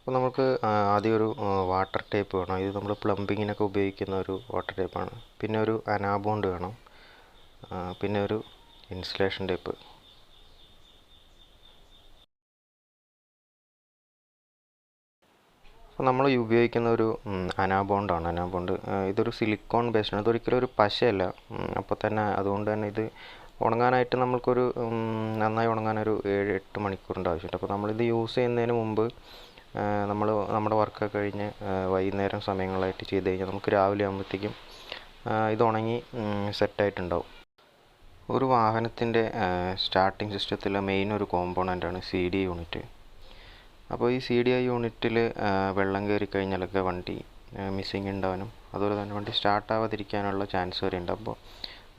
അപ്പോൾ നമുക്ക് ആദ്യം ഒരു വാട്ടർ ടേപ്പ് വേണം. ഇത് നമ്മൾ പ്ലംബിങ്ങിനൊക്കെ ഉപയോഗിക്കുന്ന ഒരു വാട്ടർ ടേപ്പാണ്. പിന്നെ ഒരു അനാബോണ്ട് വേണം. പിന്നെ ഒരു ഇൻസുലേഷൻ ടേപ്പ്. അപ്പോൾ നമ്മൾ ഉപയോഗിക്കുന്ന ഒരു അനാബോണ്ടാണ്. അനാബോണ്ട് ഇതൊരു സിലിക്കോൺ ബേസ്ഡാണ്. ഇതൊരിക്കലും ഒരു പശയല്ല. അപ്പോൾ തന്നെ അതുകൊണ്ട് തന്നെ ഇത് ഉണങ്ങാനായിട്ട് നമ്മൾക്കൊരു നന്നായി ഉണങ്ങാനൊരു 7-8 മണിക്കൂറിൻ്റെ ആവശ്യമുണ്ട്. അപ്പോൾ നമ്മളിത് യൂസ് ചെയ്യുന്നതിന് മുമ്പ് നമ്മൾ നമ്മുടെ വർക്കൊക്കെ കഴിഞ്ഞ് വൈകുന്നേരം സമയങ്ങളായിട്ട് ചെയ്ത് കഴിഞ്ഞാൽ നമുക്ക് രാവിലെ ആകുമ്പോഴത്തേക്കും ഇത് ഉണങ്ങി സെറ്റായിട്ടുണ്ടാവും. ഒരു വാഹനത്തിൻ്റെ സ്റ്റാർട്ടിംഗ് സിസ്റ്റത്തിലെ മെയിൻ ഒരു കോമ്പോണൻ്റാണ് CDI യൂണിറ്റ്. അപ്പോൾ ഈ CDI യൂണിറ്റിൽ വെള്ളം കയറി കഴിഞ്ഞാലൊക്കെ വണ്ടി മിസ്സിങ് ഉണ്ടാവാനും അതുപോലെ തന്നെ വണ്ടി സ്റ്റാർട്ടാവാതിരിക്കാനുള്ള ചാൻസ് വരെ ഉണ്ട്. അപ്പോൾ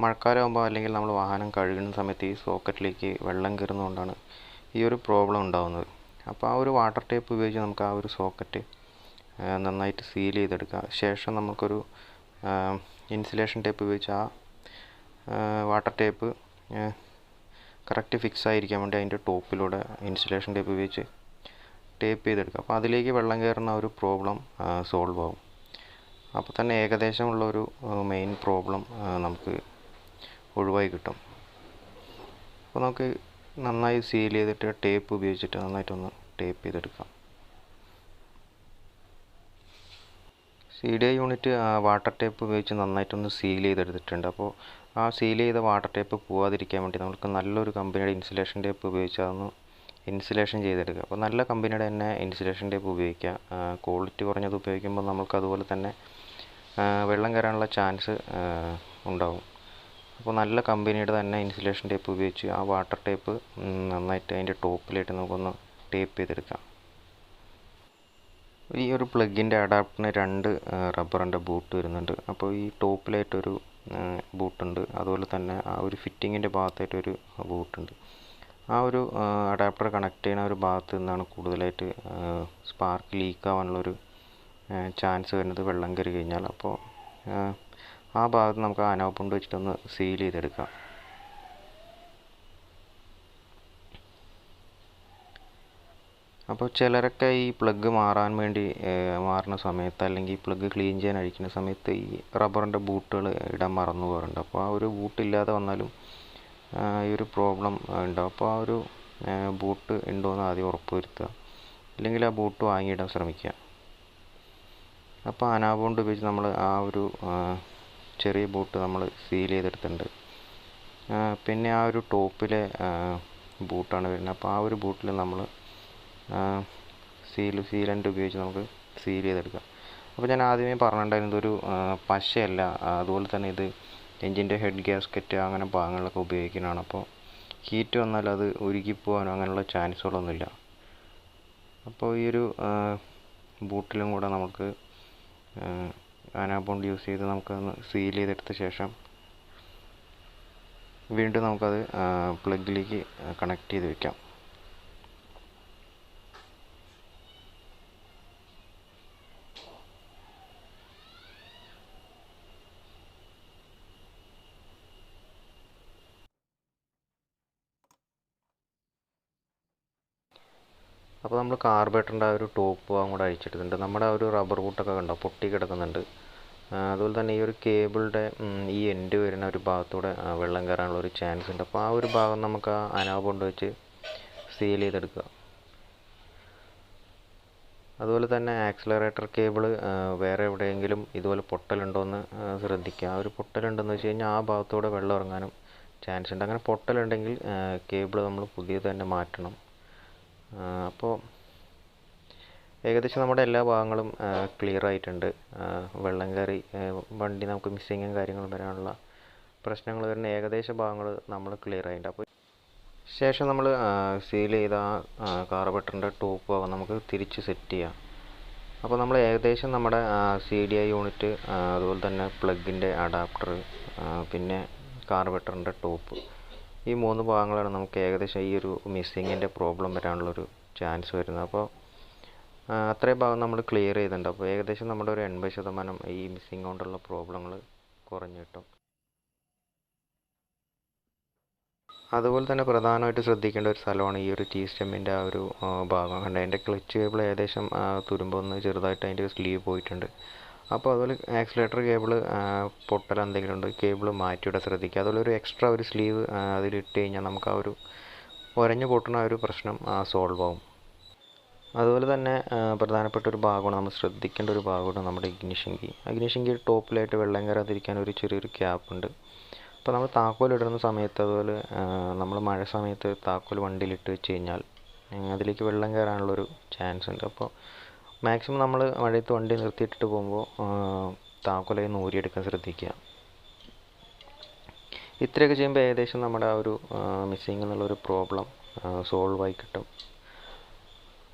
മഴക്കാലമാകുമ്പോൾ അല്ലെങ്കിൽ നമ്മൾ വാഹനം കഴുകുന്ന സമയത്ത് ഈ സോക്കറ്റിലേക്ക് വെള്ളം കയറുന്നതുകൊണ്ടാണ് ഈ ഒരു പ്രോബ്ലം ഉണ്ടാകുന്നത്. അപ്പോൾ ആ ഒരു വാട്ടർ ടേപ്പ് ഉപയോഗിച്ച് നമുക്ക് ആ ഒരു സോക്കറ്റ് നന്നായിട്ട് സീൽ ചെയ്തെടുക്കാം. ശേഷം നമുക്കൊരു ഇൻസുലേഷൻ ടേപ്പ് ഉപയോഗിച്ച് ആ വാട്ടർ ടേപ്പ് കറക്റ്റ് ഫിക്സ് ആയിരിക്കാൻ വേണ്ടി അതിൻ്റെ ടോപ്പിലൂടെ ഇൻസുലേഷൻ ടേപ്പ് ഉപയോഗിച്ച് ടേപ്പ് ചെയ്തെടുക്കുക. അപ്പോൾ അതിലേക്ക് വെള്ളം കയറുന്ന ഒരു പ്രോബ്ലം സോൾവ് ആവും. അപ്പോൾ തന്നെ ഏകദേശമുള്ളൊരു മെയിൻ പ്രോബ്ലം നമുക്ക് ഒഴിവായി കിട്ടും. അപ്പോൾ നമുക്ക് നന്നായി സീൽ ചെയ്തിട്ട് ടേപ്പ് ഉപയോഗിച്ചിട്ട് നന്നായിട്ടൊന്ന് ടേപ്പ് ചെയ്തെടുക്കാം. CDI യൂണിറ്റ് വാട്ടർ ടേപ്പ് ഉപയോഗിച്ച് നന്നായിട്ടൊന്ന് സീൽ ചെയ്തെടുത്തിട്ടുണ്ട്. അപ്പോൾ ആ സീൽ ചെയ്ത വാട്ടർ ടേപ്പ് പോവാതിരിക്കാൻ വേണ്ടി നമുക്ക് നല്ലൊരു കമ്പനിയുടെ ഇൻസുലേഷൻ ടേപ്പ് ഉപയോഗിച്ച് അതൊന്ന് ഇൻസുലേഷൻ ചെയ്തെടുക്കുക. അപ്പോൾ നല്ല കമ്പനിയുടെ തന്നെ ഇൻസുലേഷൻ ടേപ്പ് ഉപയോഗിക്കുക. ക്വാളിറ്റി കുറഞ്ഞത് ഉപയോഗിക്കുമ്പോൾ നമുക്ക് അതുപോലെ തന്നെ വെള്ളം കയറാനുള്ള ചാൻസ് ഉണ്ടാവും. അപ്പോൾ നല്ല കമ്പനിയുടെ തന്നെ ഇൻസുലേഷൻ ടേപ്പ് ഉപയോഗിച്ച് ആ വാട്ടർ ടേപ്പ് നന്നായിട്ട് അതിൻ്റെ ടോപ്പിലായിട്ട് നമുക്കൊന്ന് ടേപ്പ് ചെയ്തെടുക്കാം. ഈ ഒരു പ്ലഗിൻ്റെ അഡാപ്റ്ററിന് 2 റബ്ബറിൻ്റെ ബൂട്ട് വരുന്നുണ്ട്. അപ്പോൾ ഈ ടോപ്പിലായിട്ടൊരു ബൂട്ടുണ്ട്, അതുപോലെ തന്നെ ആ ഒരു ഫിറ്റിങ്ങിൻ്റെ ഭാഗത്തായിട്ടൊരു ബൂട്ടുണ്ട്. ആ ഒരു അഡാപ്റ്റർ കണക്ട് ചെയ്യുന്ന ഒരു ഭാഗത്ത് നിന്നാണ് കൂടുതലായിട്ട് സ്പാർക്ക് ലീക്ക് ആവാനുള്ളൊരു ചാൻസ് വരുന്നത് വെള്ളം കയറി കഴിഞ്ഞാൽ. അപ്പോൾ ആ ഭാഗത്ത് നമുക്ക് അനാബോണ്ട് വെച്ചിട്ടൊന്ന് സീൽ ചെയ്തെടുക്കാം. അപ്പോൾ ചിലരൊക്കെ ഈ പ്ലഗ് മാറാൻ വേണ്ടി മാറുന്ന സമയത്ത് അല്ലെങ്കിൽ പ്ലഗ് ക്ലീൻ ചെയ്യാൻ അഴിക്കുന്ന സമയത്ത് ഈ റബ്ബറിൻ്റെ ബൂട്ടുകൾ ഇടാൻ മറന്നു പോകാറുണ്ട്. അപ്പോൾ ആ ഒരു ബൂട്ട് ഇല്ലാതെ വന്നാലും ഈ ഒരു പ്രോബ്ലം ഉണ്ടാവും. അപ്പോൾ ആ ഒരു ബൂട്ട് ഉണ്ടോയെന്ന് ആദ്യം ഉറപ്പ് വരുത്തുക, അല്ലെങ്കിൽ ആ ബൂട്ട് വാങ്ങിയിടാൻ ശ്രമിക്കുക. അപ്പോൾ അനാബോണ്ട് ഉപയോഗിച്ച് നമ്മൾ ആ ഒരു ചെറിയ ബൂട്ട് നമ്മൾ സീൽ ചെയ്തെടുത്തിട്ടുണ്ട്. പിന്നെ ആ ഒരു ടോപ്പിലെ ബൂട്ടാണ് വരുന്നത്. അപ്പോൾ ആ ഒരു ബൂട്ടിൽ നമ്മൾ സീലൻ്റ് ഉപയോഗിച്ച് നമുക്ക് സീൽ ചെയ്തെടുക്കാം. അപ്പോൾ ഞാൻ ആദ്യമേ പറഞ്ഞിട്ടുണ്ടായിരുന്നത് ഒരു പശയല്ല, അതുപോലെ തന്നെ ഇത് എൻജിൻ്റെ ഹെഡ് ഗ്യാസ്കറ്റ് അങ്ങനെ ഭാഗങ്ങളിലൊക്കെ ഉപയോഗിക്കുന്നതാണ്. അപ്പോൾ ഹീറ്റ് വന്നാൽ അത് ഉരുകിപ്പോകാനോ അങ്ങനെയുള്ള ചാൻസുകളൊന്നുമില്ല. അപ്പോൾ ഈ ഒരു ബൂട്ടിലും കൂടെ നമുക്ക് അനാബോണ്ട് യൂസ് ചെയ്ത് നമുക്കൊന്ന് സീൽ ചെയ്തെടുത്ത ശേഷം വീണ്ടും നമുക്കത് പ്ലഗിലേക്ക് കണക്ട് ചെയ്ത് വയ്ക്കാം. അപ്പോൾ നമ്മൾ കാർബറേറ്ററിൻ്റെ ആ ഒരു ടോപ്പ് ഭാഗം കൂടെ അഴിച്ചെടുത്തിട്ടുണ്ട്. നമ്മുടെ ആ ഒരു റബ്ബർ ബൂട്ടൊക്കെ കണ്ടോ പൊട്ടി കിടക്കുന്നുണ്ട്. അതുപോലെ തന്നെ ഈ ഒരു കേബിളിൻ്റെ ഈ എൻഡ് വരുന്ന ഒരു ഭാഗത്തൂടെ വെള്ളം കയറാനുള്ള ഒരു ചാൻസ് ഉണ്ട്. അപ്പോൾ ആ ഒരു ഭാഗം നമുക്ക് ആ അനാബോണ്ട് വെച്ച് സീൽ ചെയ്തെടുക്കുക. അതുപോലെ തന്നെ ആക്സിലറേറ്റർ കേബിൾ വേറെ എവിടെയെങ്കിലും ഇതുപോലെ പൊട്ടലുണ്ടോയെന്ന് ശ്രദ്ധിക്കുക. ആ ഒരു പൊട്ടലുണ്ടെന്ന് വെച്ച് കഴിഞ്ഞാൽ ആ ഭാഗത്തൂടെ വെള്ളം ഇറങ്ങാനും ചാൻസ് ഉണ്ട്. അങ്ങനെ പൊട്ടലുണ്ടെങ്കിൽ കേബിൾ നമ്മൾ പുതിയത് തന്നെ മാറ്റണം. അപ്പോൾ ഏകദേശം നമ്മുടെ എല്ലാ ഭാഗങ്ങളും ക്ലിയർ ആയിട്ടുണ്ട്. വെള്ളം കയറി വണ്ടി നമുക്ക് മിസ്സിങ്ങും കാര്യങ്ങളും വരാനുള്ള പ്രശ്നങ്ങൾ വരുന്ന ഏകദേശ ഭാഗങ്ങൾ നമ്മൾ ക്ലിയർ ആയിട്ടുണ്ട്. അപ്പോൾ ശേഷം നമ്മൾ സീൽ ചെയ്ത ആ കാർബറേറ്ററിൻ്റെ ടോപ്പ് ഭാഗം നമുക്ക് തിരിച്ച് സെറ്റ് ചെയ്യാം. അപ്പോൾ നമ്മൾ ഏകദേശം നമ്മുടെ CDI യൂണിറ്റ്, അതുപോലെ തന്നെ പ്ലഗിൻ്റെ അഡാപ്റ്റർ, പിന്നെ കാർബറേറ്ററിൻ്റെ ടോപ്പ്, ഈ 3 ഭാഗങ്ങളാണ് നമുക്ക് ഏകദേശം ഈ ഒരു മിസ്സിങ്ങിൻ്റെ പ്രോബ്ലം വരാനുള്ളൊരു ചാൻസ് വരുന്നത്. അപ്പോൾ അത്രയും ഭാഗം നമ്മൾ ക്ലിയർ ചെയ്തിട്ടുണ്ട്. അപ്പോൾ ഏകദേശം നമ്മുടെ ഒരു 80% ഈ മിസ്സിങ് കൊണ്ടുള്ള പ്രോബ്ലങ്ങൾ കുറഞ്ഞു കിട്ടും. അതുപോലെ തന്നെ പ്രധാനമായിട്ട് ശ്രദ്ധിക്കേണ്ട ഒരു സ്ഥലമാണ് ഈ ഒരു ടീ സ്റ്റെമ്മിൻ്റെ ആ ഒരു ഭാഗം. കണ്ടോ എൻ്റെ ക്ലച്ച് കേബിൾ ഏകദേശം തുരുമ്പൊന്ന് ചെറുതായിട്ട് അതിൻ്റെ സ്ലീവ് പോയിട്ടുണ്ട്. അപ്പോൾ അതുപോലെ ആക്സിലേറ്റർ കേബിൾ പൊട്ടൽ എന്തെങ്കിലും ഉണ്ട്, കേബിൾ മാറ്റിയിടാൻ ശ്രദ്ധിക്കുക. അതുപോലെ ഒരു എക്സ്ട്രാ ഒരു സ്ലീവ് അതിലിട്ട് കഴിഞ്ഞാൽ നമുക്ക് ആ ഒരു ഉരഞ്ഞു പൊട്ടുന്ന ആ ഒരു പ്രശ്നം സോൾവ് ആവും. അതുപോലെ തന്നെ പ്രധാനപ്പെട്ട ഒരു ഭാഗമാണ്, നമ്മൾ ശ്രദ്ധിക്കേണ്ട ഒരു ഭാഗമാണ് നമ്മുടെ ഇഗ്നിഷൻ കീ. ഇഗ്നിഷൻ കീ ടോപ്പിലായിട്ട് വെള്ളം കയറാതിരിക്കാൻ ഒരു ചെറിയൊരു ക്യാപ്പ് ഉണ്ട്. അപ്പോൾ നമ്മൾ താക്കോൽ ഇടുന്ന സമയത്ത്, അതുപോലെ നമ്മൾ മഴ സമയത്ത് താക്കോൽ വണ്ടിയിലിട്ട് വെച്ച് കഴിഞ്ഞാൽ അതിലേക്ക് വെള്ളം കയറാനുള്ളൊരു ചാൻസ് ഉണ്ട്. അപ്പോൾ മാക്സിമം നമ്മൾ മഴയത്ത് വണ്ടി നിർത്തിയിട്ടിട്ട് പോകുമ്പോൾ താക്കോലയിൽ നിന്ന് ഊരിയെടുക്കാൻ ശ്രദ്ധിക്കുക. ഇത്രയൊക്കെ ചെയ്യുമ്പോൾ ഏകദേശം നമ്മുടെ ആ ഒരു മിസ്സിങ് എന്നുള്ളൊരു പ്രോബ്ലം സോൾവ് ആയി കിട്ടും.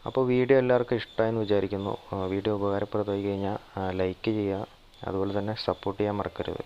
അപ്പോൾ വീഡിയോ എല്ലാവർക്കും ഇഷ്ടമായെന്ന് വിചാരിക്കുന്നു. വീഡിയോ ഉപകാരപ്രദമായി കഴിഞ്ഞാൽ ലൈക്ക് ചെയ്യുക, അതുപോലെ തന്നെ സപ്പോർട്ട് ചെയ്യാൻ മറക്കരുത്.